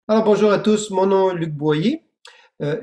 Alors bonjour à tous, mon nom est Luc Boyer.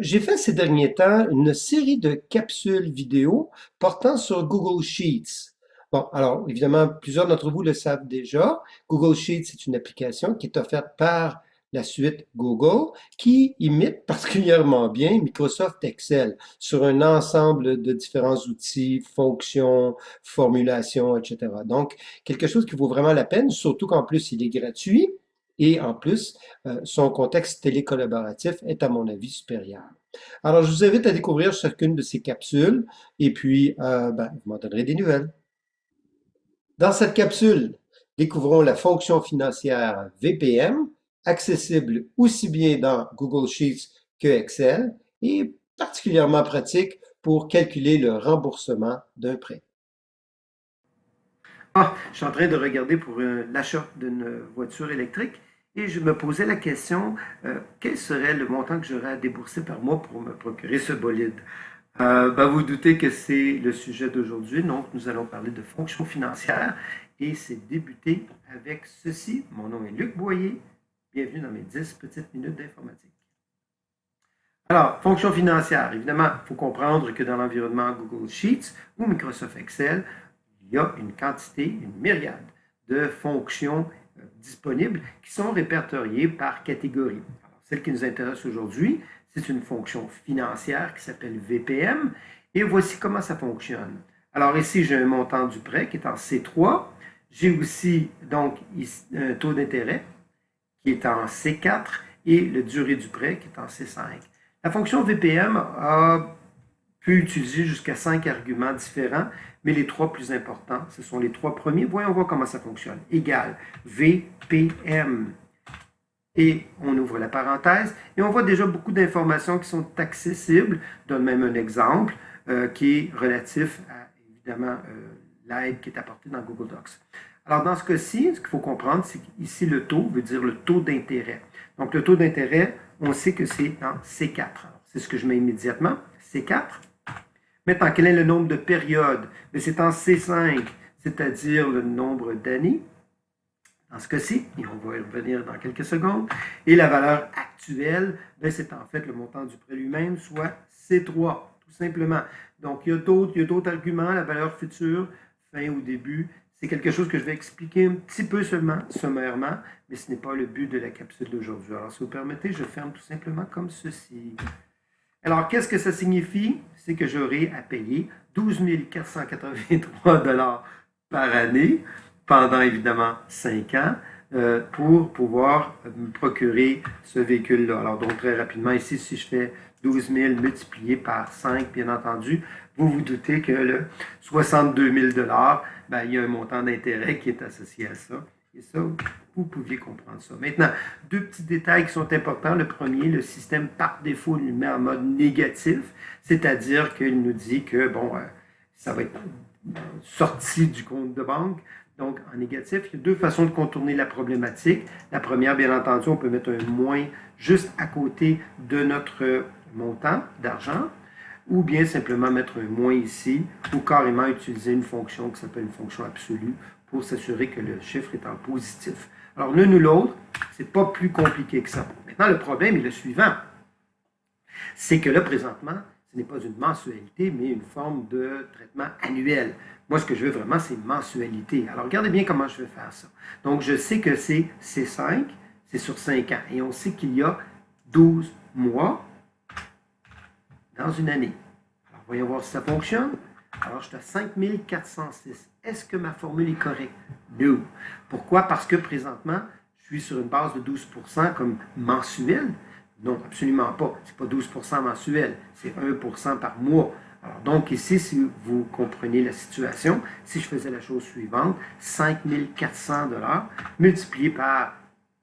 J'ai fait ces derniers temps une série de capsules vidéo portant sur Google Sheets. Bon, alors évidemment, plusieurs d'entre vous le savent déjà. Google Sheets est une application qui est offerte par la suite Google qui imite particulièrement bien Microsoft Excel sur un ensemble de différents outils, fonctions, formulations, etc. Donc, quelque chose qui vaut vraiment la peine, surtout qu'en plus il est gratuit. Et en plus, son contexte télécollaboratif est, à mon avis, supérieur. Alors, je vous invite à découvrir chacune de ces capsules et puis, vous m'en donnerez des nouvelles. Dans cette capsule, découvrons la fonction financière VPM, accessible aussi bien dans Google Sheets que Excel et particulièrement pratique pour calculer le remboursement d'un prêt. Je suis en train de regarder pour l'achat d'une voiture électrique et je me posais la question, quel serait le montant que j'aurais à débourser par mois pour me procurer ce bolide? Vous doutez que c'est le sujet d'aujourd'hui, donc nous allons parler de fonctions financières et c'est débuter avec ceci. Mon nom est Luc Boyer, bienvenue dans mes 10 petites minutes d'informatique. Alors, fonction financière, évidemment, il faut comprendre que dans l'environnement Google Sheets ou Microsoft Excel, il y a une quantité, une myriade de fonctions disponibles qui sont répertoriées par catégorie. Alors, celle qui nous intéresse aujourd'hui, c'est une fonction financière qui s'appelle VPM et voici comment ça fonctionne. Alors ici, j'ai un montant du prêt qui est en C3. J'ai aussi donc un taux d'intérêt qui est en C4 et la durée du prêt qui est en C5. La fonction VPM peut utiliser jusqu'à 5 arguments différents, mais les trois plus importants, ce sont les trois premiers. Voyons voir comment ça fonctionne. Égal VPM. Et on ouvre la parenthèse et on voit déjà beaucoup d'informations qui sont accessibles. Je donne même un exemple qui est relatif à, évidemment, l'aide qui est apportée dans Google Docs. Alors, dans ce cas-ci, ce qu'il faut comprendre, c'est qu'ici, le taux veut dire le taux d'intérêt. Donc, le taux d'intérêt, on sait que c'est en C4. C'est ce que je mets immédiatement, C4. Maintenant, quel est le nombre de périodes? C'est en C5, c'est-à-dire le nombre d'années. Dans ce cas-ci, et on va y revenir dans quelques secondes. Et la valeur actuelle, c'est en fait le montant du prêt lui-même, soit C3, tout simplement. Donc, il y a d'autres arguments, la valeur future, fin ou début. C'est quelque chose que je vais expliquer un petit peu seulement, sommairement, mais ce n'est pas le but de la capsule d'aujourd'hui. Alors, si vous permettez, je ferme tout simplement comme ceci. Alors, qu'est-ce que ça signifie? C'est que j'aurai à payer 12 483 $ par année pendant évidemment 5 ans pour pouvoir me procurer ce véhicule-là. Alors, donc, très rapidement, ici, si je fais 12 000 multiplié par 5, bien entendu, vous vous doutez que le 62 000 $, il y a un montant d'intérêt qui est associé à ça. Et ça, vous pouviez comprendre ça. Maintenant, deux petits détails qui sont importants. Le premier, le système par défaut le met en mode négatif, c'est-à-dire qu'il nous dit que, ça va être sorti du compte de banque. Donc, en négatif, il y a deux façons de contourner la problématique. La première, bien entendu, on peut mettre un moins juste à côté de notre montant d'argent, ou bien simplement mettre un moins ici, ou carrément utiliser une fonction qui s'appelle une fonction absolue pour s'assurer que le chiffre est en positif. Alors, l'un ou l'autre, c'est pas plus compliqué que ça. Maintenant, le problème est le suivant. C'est que là, présentement, ce n'est pas une mensualité, mais une forme de traitement annuel. Moi, ce que je veux vraiment, c'est une mensualité. Alors, regardez bien comment je vais faire ça. Donc, je sais que c'est C5, c'est sur 5 ans. Et on sait qu'il y a 12 mois dans une année. Alors, voyons voir si ça fonctionne. Alors, je suis à 5406. Est-ce que ma formule est correcte? Non. Pourquoi? Parce que présentement, je suis sur une base de 12% comme mensuel. Non, absolument pas. Ce n'est pas 12% mensuel, c'est 1% par mois. Alors, donc ici, si vous comprenez la situation, si je faisais la chose suivante, 5 400 $ multiplié par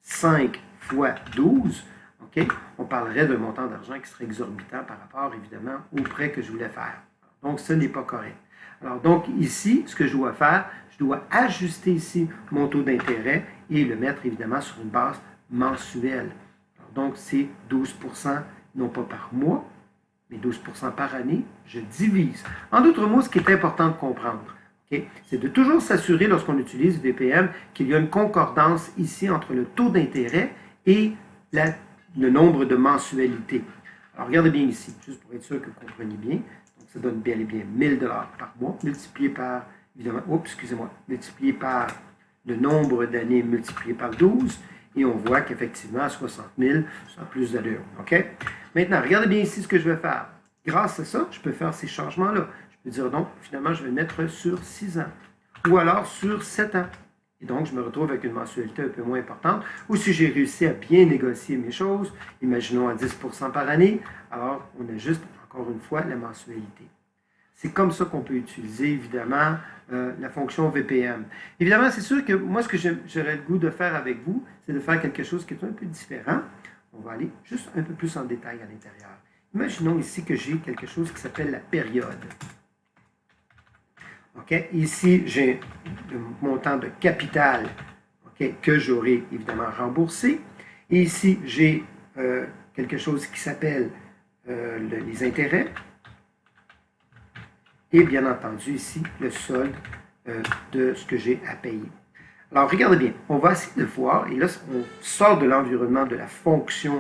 5 fois 12, okay, on parlerait d'un montant d'argent qui serait exorbitant par rapport, évidemment, au prêt que je voulais faire. Donc, ce n'est pas correct. Alors, donc, ici, ce que je dois faire, je dois ajuster ici mon taux d'intérêt et le mettre, évidemment, sur une base mensuelle. Alors, donc, c'est 12%, non pas par mois, mais 12% par année, je divise. En d'autres mots, ce qui est important de comprendre, okay, c'est de toujours s'assurer, lorsqu'on utilise VPM, qu'il y a une concordance ici entre le taux d'intérêt et la le nombre de mensualités. Alors, regardez bien ici, juste pour être sûr que vous compreniez bien. Donc, ça donne bel et bien 1000 $ par mois, multiplié par, évidemment, multiplié par le nombre d'années multiplié par 12, et on voit qu'effectivement, 60 000, ça a plus d'allure. OK? Maintenant, regardez bien ici ce que je vais faire. Grâce à ça, je peux faire ces changements-là. Je peux dire donc, finalement, je vais le mettre sur 6 ans, ou alors sur 7 ans. Et donc, je me retrouve avec une mensualité un peu moins importante. Ou si j'ai réussi à bien négocier mes choses, imaginons à 10% par année, alors on ajuste encore une fois la mensualité. C'est comme ça qu'on peut utiliser, évidemment, la fonction VPM. Évidemment, c'est sûr que moi, ce que j'aurais le goût de faire avec vous, c'est de faire quelque chose qui est un peu différent. On va aller juste un peu plus en détail à l'intérieur. Imaginons ici que j'ai quelque chose qui s'appelle la période. Okay? Ici, j'ai le montant de capital, okay, que j'aurai évidemment remboursé. Et ici, j'ai quelque chose qui s'appelle les intérêts. Et bien entendu, ici, le solde de ce que j'ai à payer. Alors, regardez bien, on va essayer de voir, et là, on sort de l'environnement de la fonction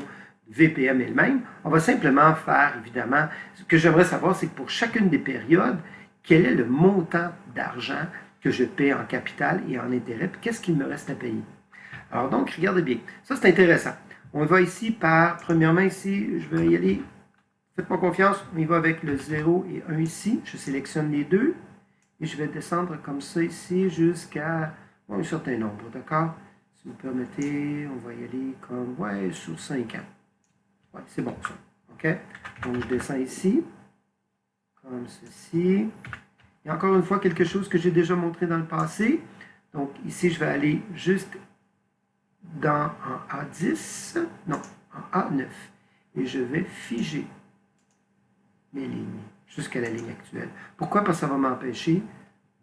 VPM elle-même. On va simplement faire, évidemment, ce que j'aimerais savoir, c'est que pour chacune des périodes, quel est le montant d'argent que je paie en capital et en intérêt, puis qu'est-ce qu'il me reste à payer. Alors donc, regardez bien. Ça, c'est intéressant. On va ici par, premièrement ici, je vais y aller, faites-moi confiance, on y va avec le 0 et 1 ici. Je sélectionne les deux et je vais descendre comme ça ici jusqu'à un certain nombre, d'accord? Si vous permettez, on va y aller comme, ouais, sur 5 ans. Ouais, c'est bon ça, ok? Donc, je descends ici, comme ceci. Et encore une fois, quelque chose que j'ai déjà montré dans le passé. Donc, ici, je vais aller juste en A10, non, en A9. Et je vais figer mes lignes jusqu'à la ligne actuelle. Pourquoi? Parce que ça va m'empêcher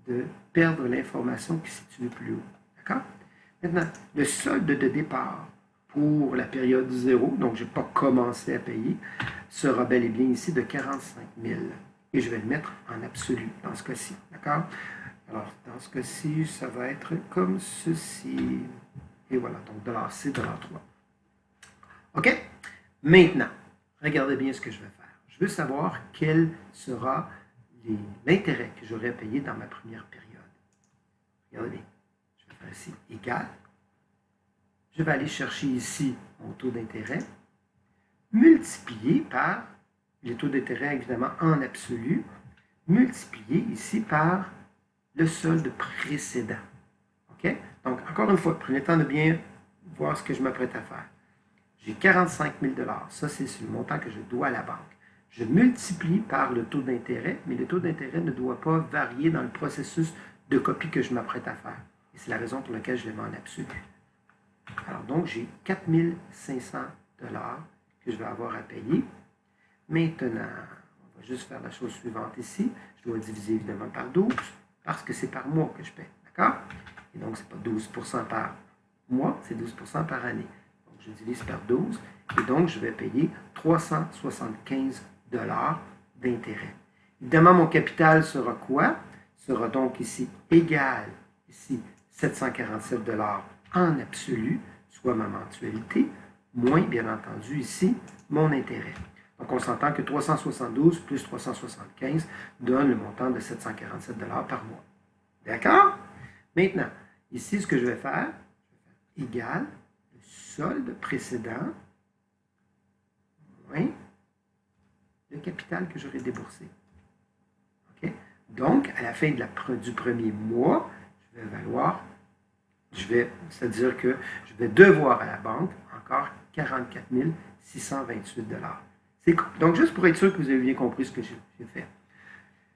de perdre l'information qui se situe plus haut. D'accord? Maintenant, le solde de départ pour la période 0, donc je n'ai pas commencé à payer, sera bel et bien ici de 45 000. Et je vais le mettre en absolu dans ce cas-ci. D'accord? Alors, dans ce cas-ci, ça va être comme ceci. Et voilà, donc $C, $3. OK? Maintenant, regardez bien ce que je vais faire. Je veux savoir quel sera l'intérêt que j'aurai à payer dans ma première période. Regardez bien. Je vais faire ici égal. Je vais aller chercher ici mon taux d'intérêt, multiplié par les taux d'intérêt, évidemment, en absolu, multiplié ici par le solde précédent. OK? Donc, encore une fois, prenez le temps de bien voir ce que je m'apprête à faire. J'ai 45 000 $. Ça, c'est le montant que je dois à la banque. Je multiplie par le taux d'intérêt, mais le taux d'intérêt ne doit pas varier dans le processus de copie que je m'apprête à faire. Et c'est la raison pour laquelle je le mets en absolu. Alors donc, j'ai 4 500 $ que je vais avoir à payer. Maintenant, on va juste faire la chose suivante ici. Je dois diviser évidemment par 12 parce que c'est par mois que je paie. D'accord? Et donc, ce n'est pas 12% par mois, c'est 12% par année. Donc, je divise par 12 et donc je vais payer 375 $ d'intérêt. Évidemment, mon capital sera quoi? Sera donc ici égal, ici, 747 $ en absolu, soit ma mensualité, moins, bien entendu, ici, mon intérêt. Donc, on s'entend que 372 plus 375 donne le montant de 747 $ par mois. D'accord? Maintenant, ici, ce que je vais faire, égal le solde précédent moins le capital que j'aurais déboursé. OK? Donc, à la fin du premier mois, je vais valoir, c'est-à-dire que je vais devoir à la banque encore 44 628 $. Donc, juste pour être sûr que vous avez bien compris ce que j'ai fait.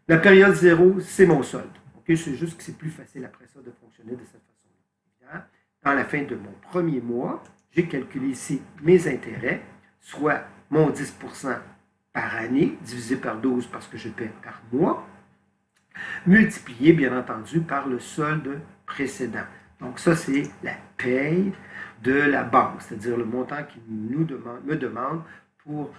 La période 0, c'est mon solde. Okay? C'est juste que c'est plus facile après ça de fonctionner de cette façon-là. Dans la fin de mon premier mois, j'ai calculé ici mes intérêts, soit mon 10% par année, divisé par 12 parce que je paie par mois, multiplié, bien entendu, par le solde précédent. Donc, ça, c'est la paye de la banque, c'est-à-dire le montant qu'ils me demande pour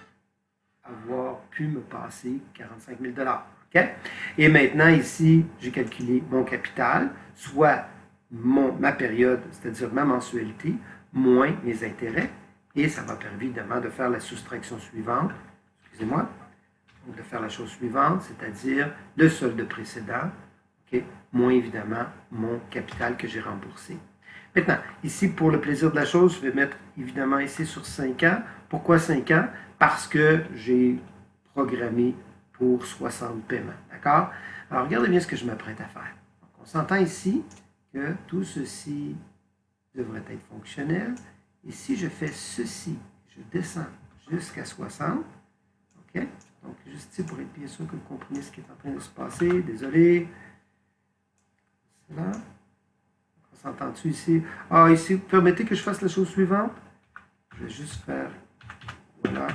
avoir pu me passer 45 000 $. Okay? Et maintenant, ici, j'ai calculé mon capital, soit ma période, c'est-à-dire ma mensualité, moins mes intérêts. Et ça va permettre évidemment de faire la soustraction suivante, excusez-moi, donc de faire la chose suivante, c'est-à-dire le solde précédent, okay, moins évidemment mon capital que j'ai remboursé. Maintenant, ici, pour le plaisir de la chose, je vais mettre évidemment ici sur 5 ans. Pourquoi 5 ans? Parce que j'ai programmé pour 60 paiements. D'accord? Alors, regardez bien ce que je m'apprête à faire. Donc, on s'entend ici que tout ceci devrait être fonctionnel. Et si je fais ceci, je descends jusqu'à 60, OK? Donc, juste ici pour être bien sûr que vous comprenez ce qui est en train de se passer. Désolé. C'est là. On s'entend-tu ici? Ah, ici, permettez que je fasse la chose suivante. Je vais juste faire, voilà,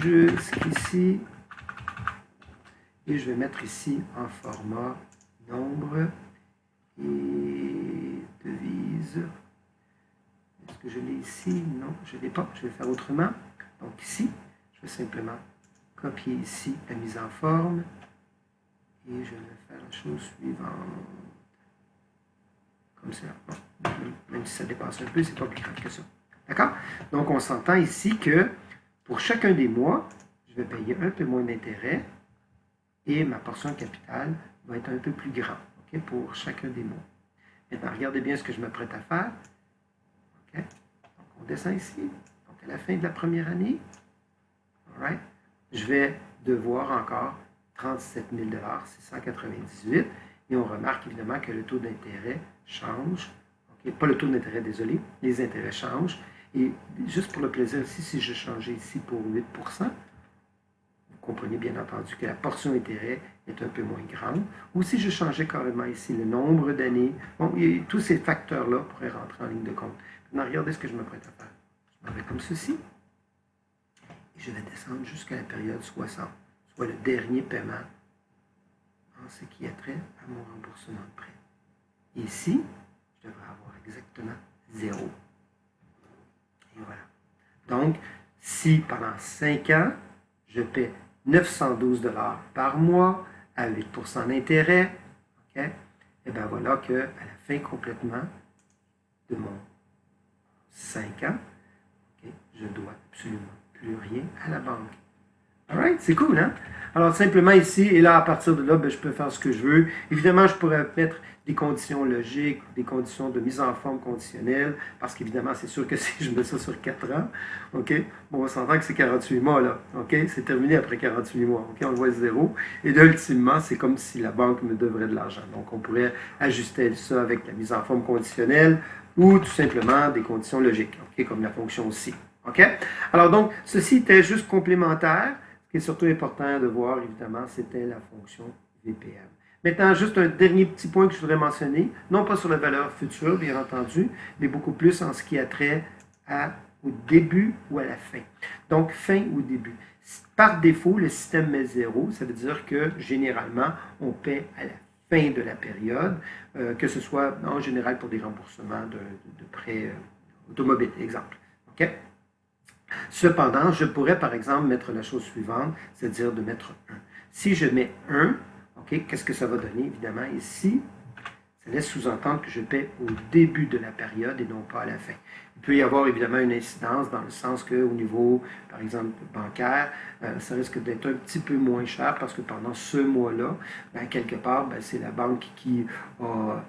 jusqu'ici. Et je vais mettre ici en format nombre et devise. Est-ce que je l'ai ici? Non, je ne l'ai pas. Je vais faire autrement. Donc ici, je vais simplement copier ici la mise en forme. Et je vais faire la chose suivante. Comme ça. Bon, même si ça dépasse un peu, c'est pas plus grave que ça. D'accord? Donc, on s'entend ici que pour chacun des mois, je vais payer un peu moins d'intérêt et ma portion capitale va être un peu plus grande, okay, pour chacun des mois. Maintenant, regardez bien ce que je m'apprête à faire. Okay? Donc, on descend ici. Donc, à la fin de la première année, alright, je vais devoir encore 37 698 et on remarque évidemment que le taux d'intérêt change. Okay? Pas le taux d'intérêt, désolé, les intérêts changent. Et juste pour le plaisir ici, si je changeais ici pour 8%, vous comprenez bien entendu que la portion intérêt est un peu moins grande. Ou si je changeais carrément ici le nombre d'années, bon, tous ces facteurs-là pourraient rentrer en ligne de compte. Maintenant, regardez ce que je m'apprête à faire. Je m'en vais comme ceci. Et je vais descendre jusqu'à la période 60, soit le dernier paiement en ce qui a trait à mon remboursement de prêt. Et ici, je devrais avoir exactement 0. Et voilà. Donc, si pendant 5 ans, je paie 912 $ par mois à 8% d'intérêt, okay, et bien voilà qu'à la fin complètement de mon 5 ans, okay, je dois absolument plus rien à la banque. Alright, c'est cool, hein? Alors, simplement ici, et là, à partir de là, ben, je peux faire ce que je veux. Évidemment, je pourrais mettre des conditions logiques, des conditions de mise en forme conditionnelle, parce qu'évidemment, c'est sûr que si je mets ça sur 4 ans, OK, bon, on s'entend que c'est 48 mois, là, OK? C'est terminé après 48 mois, OK? On le voit 0. Et là, ultimement, c'est comme si la banque me devrait de l'argent. Donc, on pourrait ajuster ça avec la mise en forme conditionnelle ou tout simplement des conditions logiques, OK? Comme la fonction aussi, OK? Alors, donc, ceci était juste complémentaire. Ce qui est surtout important de voir, évidemment, c'était la fonction VPM. Maintenant, juste un dernier petit point que je voudrais mentionner, non pas sur la valeur future, bien entendu, mais beaucoup plus en ce qui a trait au début ou à la fin. Donc, fin ou début. Par défaut, le système met 0, ça veut dire que généralement, on paie à la fin de la période, que ce soit en général pour des remboursements de prêts automobiles, exemple. OK? Cependant, je pourrais par exemple mettre la chose suivante, c'est-à-dire de mettre 1. Si je mets 1, okay, qu'est-ce que ça va donner? Évidemment, ici, ça laisse sous-entendre que je paie au début de la période et non pas à la fin. Il peut y avoir évidemment une incidence dans le sens qu'au niveau, par exemple, bancaire, ça risque d'être un petit peu moins cher parce que pendant ce mois-là, ben, quelque part, ben, c'est la banque qui a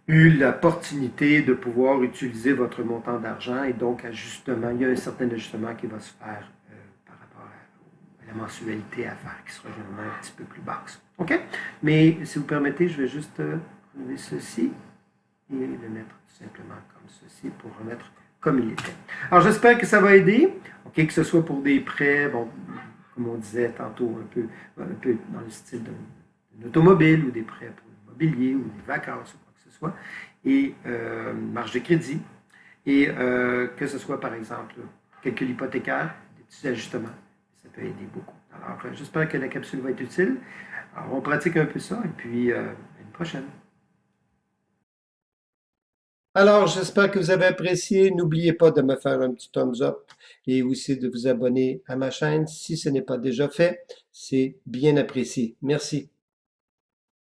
eu l'opportunité de pouvoir utiliser votre montant d'argent et donc ajustement, il y a un certain ajustement qui va se faire par rapport à la mensualité à faire, qui sera généralement un petit peu plus basse. OK? Mais si vous permettez, je vais juste enlever ceci et le mettre tout simplement comme ceci pour remettre comme il était. Alors j'espère que ça va aider, OK, que ce soit pour des prêts, bon, comme on disait tantôt, un peu dans le style d'un automobile ou des prêts pour l'immobilier ou des vacances, soit, et marge de crédit, et que ce soit, par exemple, calcul hypothécaire, des petits ajustements. Ça peut aider beaucoup. Alors, j'espère que la capsule va être utile. Alors, on pratique un peu ça, et puis à une prochaine. Alors, j'espère que vous avez apprécié. N'oubliez pas de me faire un petit thumbs up et aussi de vous abonner à ma chaîne si ce n'est pas déjà fait. C'est bien apprécié. Merci.